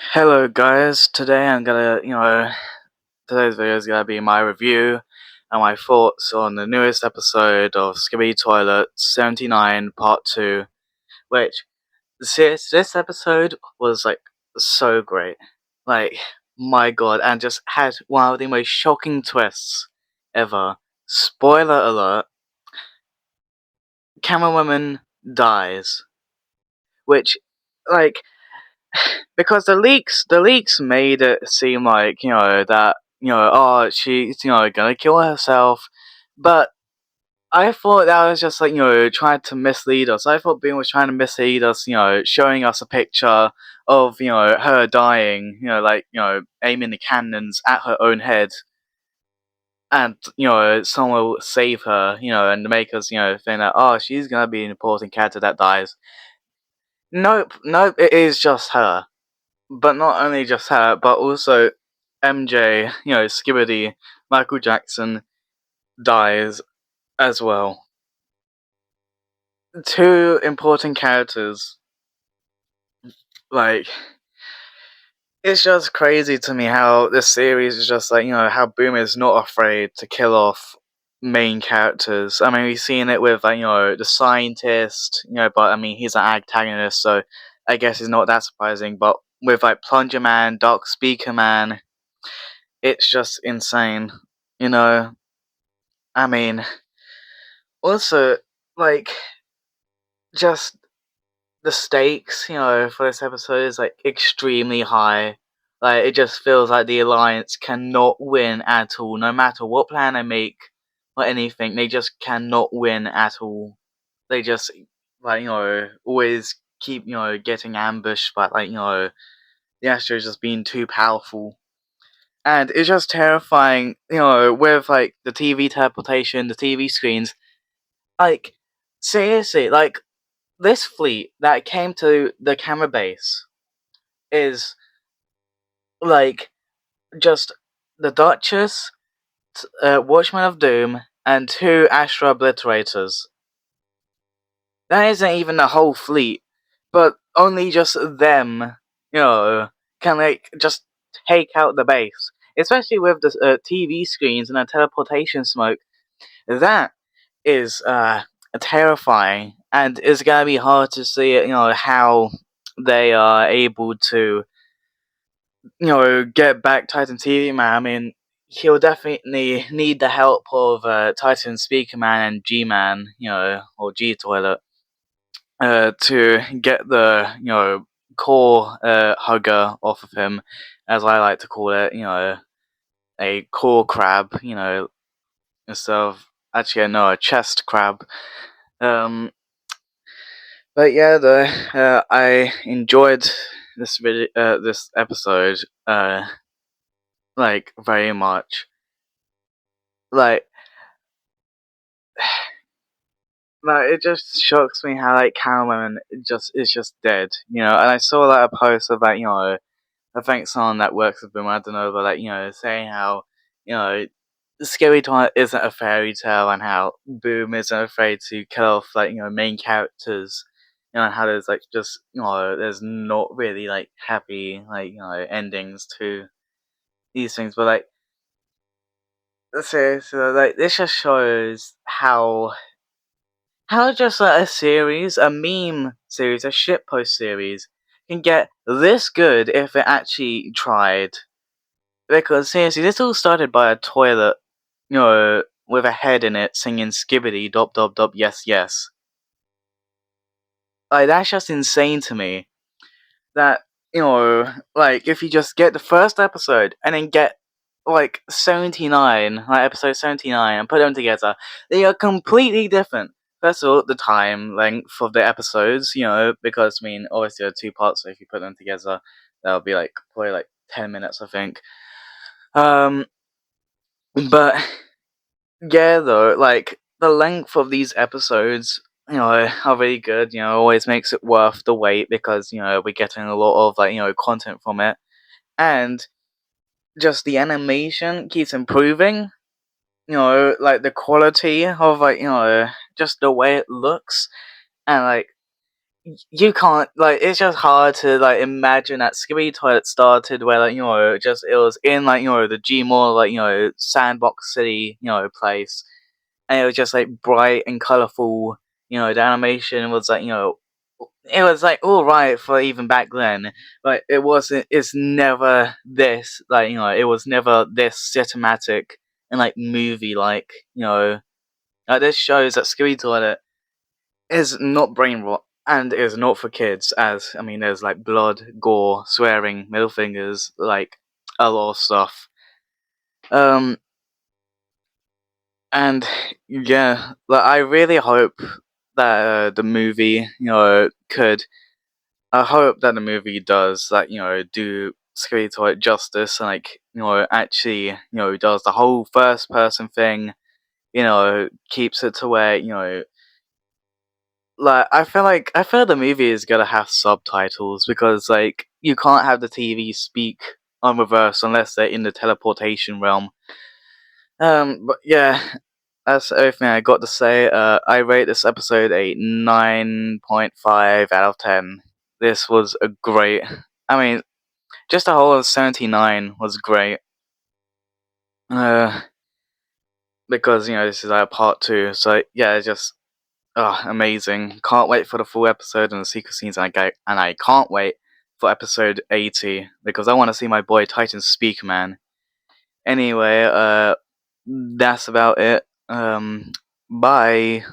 Hello guys, today today's video is gonna be my review and my thoughts on the newest episode of Skibidi Toilet 79 Part 2, which, this episode was like so great. Like, my god, and just had one of the most shocking twists ever. Spoiler alert, camerawoman dies. Which, like, because the leaks made it seem like that oh, she's gonna kill herself, but I thought that was just like trying to mislead us. I thought Boom was trying to mislead us, showing us a picture of her dying, like aiming the cannons at her own head, and someone will save her, and make us think that oh, she's gonna be an important character that dies. Nope, nope, it is just her. But not only just her, but also MJ, Skibidi, Michael Jackson dies as well. Two important characters. Like, it's just crazy to me how this series is just like, how Boom is not afraid to kill off main characters. I mean, we've seen it with, like, the scientist, but I mean, he's an antagonist, so I guess it's not that surprising. But with, like, Plunger Man, Dark Speaker Man, it's just insane, you know. I mean, also, like, just the stakes, for this episode is like extremely high. Like, it just feels like the Alliance cannot win at all, no matter what plan they make or anything. They just cannot win at all. They just, like, always keep getting ambushed by, like, the Astros just being too powerful. And it's just terrifying, with, like, the TV teleportation, the TV screens. Like, seriously, like, this fleet that came to the camera base is, like, just the Duchess, Watchman of Doom, and two Astra Obliterators. That isn't even the whole fleet, but only just them, can, like, just take out the base. Especially with the TV screens and the teleportation smoke. That is terrifying, and it's gonna be hard to see how they are able to get back Titan TV Man. I mean, he'll definitely need the help of Titan Speaker Man and G Man, or G Toilet, to get the core hugger off of him, as I like to call it. A core crab. Instead of, actually, no, a chest crab. But yeah, I enjoyed this episode, like, very much. Like, it just shocks me how, like, Catwoman is just dead, And I saw, like, a post of, like, I think someone that works with him, I don't know, but, like, saying how Scary Time isn't a fairy tale, and how Boom isn't afraid to kill off, like, main characters, and how there's, like, just, there's not really, like, happy, like, endings to these things. But, like, seriously, like, this just shows how just, like, a series, a meme series, a shitpost series can get this good if it actually tried. Because seriously, this all started by a toilet, with a head in it singing skibidi dop dop dop yes yes. Like, that's just insane to me. That, like, if you just get the first episode and then get, like, 79, like episode 79, and put them together, they are completely different. First of all, the time length of the episodes, because, I mean, obviously there are two parts, so if you put them together, that'll be, like, probably, like, 10 minutes, I think. But yeah, though, like, the length of these episodes, are really good. Always makes it worth the wait, because we're getting a lot of, like, content from it, and just the animation keeps improving. Like, the quality of, like, just the way it looks, and, like, you can't like it's just hard to like imagine that Skibidi Toilet started where like just it was in like the Gmall like sandbox city place, and it was just like bright and colorful. The animation was like it was like all right for even back then, but it wasn't. It's never this like it was never this cinematic and like movie like this shows that Skibidi Toilet is not brain rot and is not for kids. As I mean, there's like blood, gore, swearing, middle fingers, like a lot of stuff. Um, and yeah, like I really hope that the movie, could. I hope that the movie does like do Scary Toy justice and like actually does the whole first person thing. Keeps it to where like I feel the movie is gonna have subtitles because like you can't have the TV speak on reverse unless they're in the teleportation realm. But yeah, that's everything I got to say. I rate this episode a 9.5 out of 10. This was a great. I mean, just the whole of 79 was great. Uh, because this is like part two, so yeah, it's just amazing. Can't wait for the full episode and the sequel scenes, and I can't wait for episode 80 because I want to see my boy Titan speak, man. Anyway, that's about it. Bye.